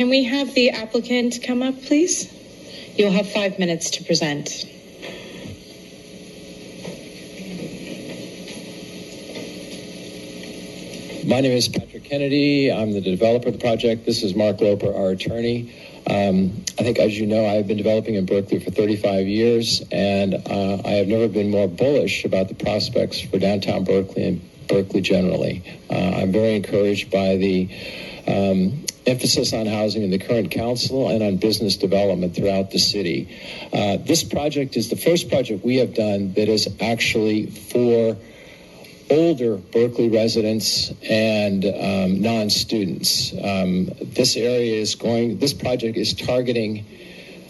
Can we have the applicant come up, please? You'll have 5 minutes to present. My name is Patric Kennedy. I'm the developer of the project. This is Mark Loper, our attorney. I think, as you know, I've been developing in Berkeley for 35 years, and I have never been more bullish about the prospects for downtown Berkeley and Berkeley generally. I'm very encouraged by the emphasis on housing in the current council and on business development throughout the city. This project is the first project we have done that is actually for older Berkeley residents and non-students. This project is targeting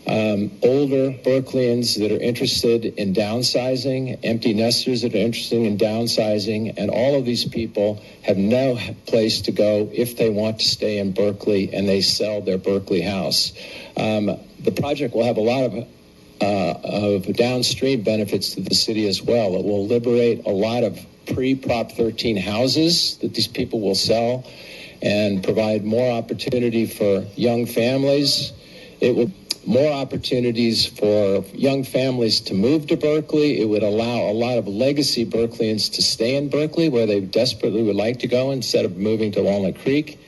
older Berkeleyans that are interested in downsizing, empty nesters that are interested in downsizing, and all of these people have no place to go if they want to stay in Berkeley and they sell their Berkeley house. The project will have a lot of downstream benefits to the city as well. It will liberate a lot of pre-Prop 13 houses that these people will sell and provide more opportunity for young families. It will more opportunities for young families to move to Berkeley. It would allow a lot of legacy Berkeleyans to stay in Berkeley where they desperately would like to go instead of moving to Walnut Creek.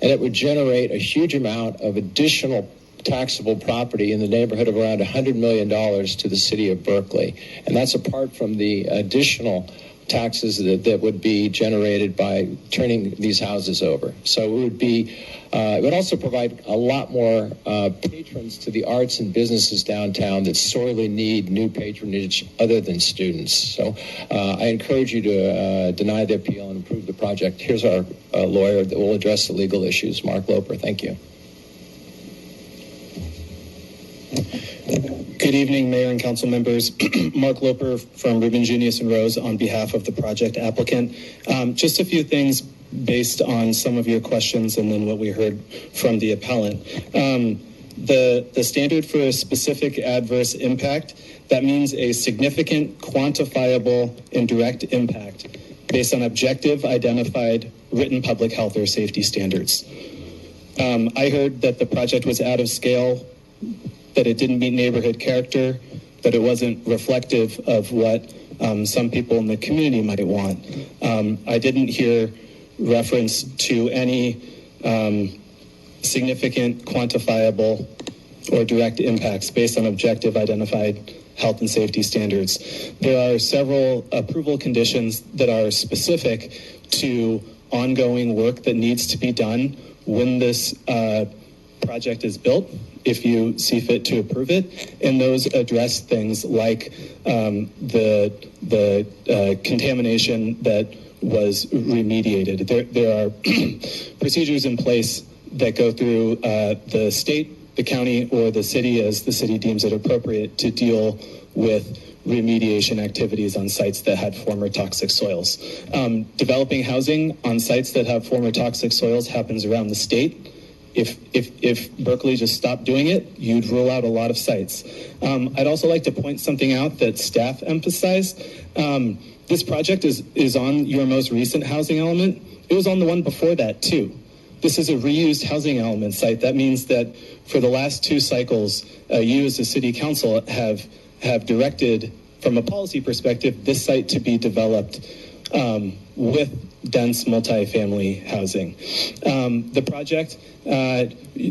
And it would generate a huge amount of additional taxable property in the neighborhood of around $100 million to the city of Berkeley. And that's apart from the additional taxes that would be generated by turning these houses over. So it would also provide a lot more patrons to the arts and businesses downtown that sorely need new patronage other than students. So I encourage you to deny the appeal and approve the project. Here's our lawyer that will address the legal issues, Mark Loper. Thank you. Good evening, Mayor and Council members. Mark Loper from Rubin, Junius & Rose on behalf of the project applicant. Just a few things based on some of your questions and then what we heard from the appellant. The standard for a specific adverse impact, that means a significant, quantifiable, and direct impact based on objective, identified, written public health or safety standards. I heard that the project was out of scale, that it didn't meet neighborhood character, that it wasn't reflective of what some people in the community might want. I didn't hear reference to any significant, quantifiable, or direct impacts based on objective, identified health and safety standards. There are several approval conditions that are specific to ongoing work that needs to be done when this project is built, if you see fit to approve it, and those address things like the contamination that was remediated. There are procedures in place that go through the state, the county, or the city as the city deems it appropriate to deal with remediation activities on sites that had former toxic soils. Developing housing on sites that have former toxic soils happens around the state. If Berkeley just stopped doing it, you'd rule out a lot of sites. I'd also like to point something out that staff emphasized. This project is on your most recent housing element. It was on the one before that too. This is a reused housing element site. That means that for the last 2 cycles, you as a city council have directed, from a policy perspective, this site to be developed with dense multifamily housing. The project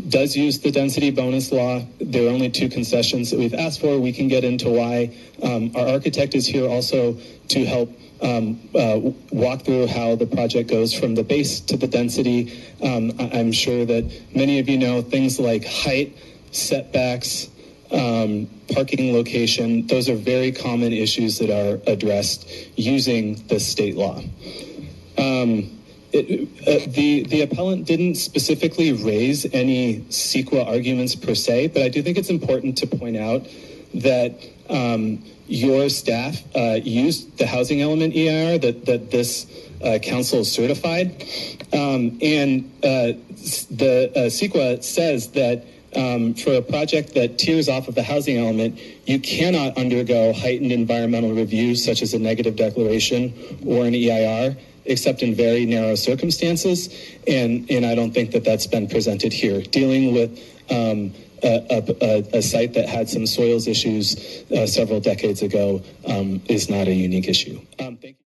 does use the density bonus law. There are only 2 concessions that we've asked for. We can get into why. Our architect is here also to help walk through how the project goes from the base to the density. I'm sure that many of you know things like height, setbacks, parking location. Those are very common issues that are addressed using the state law. The appellant didn't specifically raise any CEQA arguments per se, but I do think it's important to point out that your staff used the housing element EIR that this council certified, and the CEQA says that for a project that tiers off of the housing element, you cannot undergo heightened environmental review such as a negative declaration or an EIR except in very narrow circumstances, and I don't think that that's been presented here. Dealing with a site that had some soils issues several decades ago is not a unique issue. Thank you.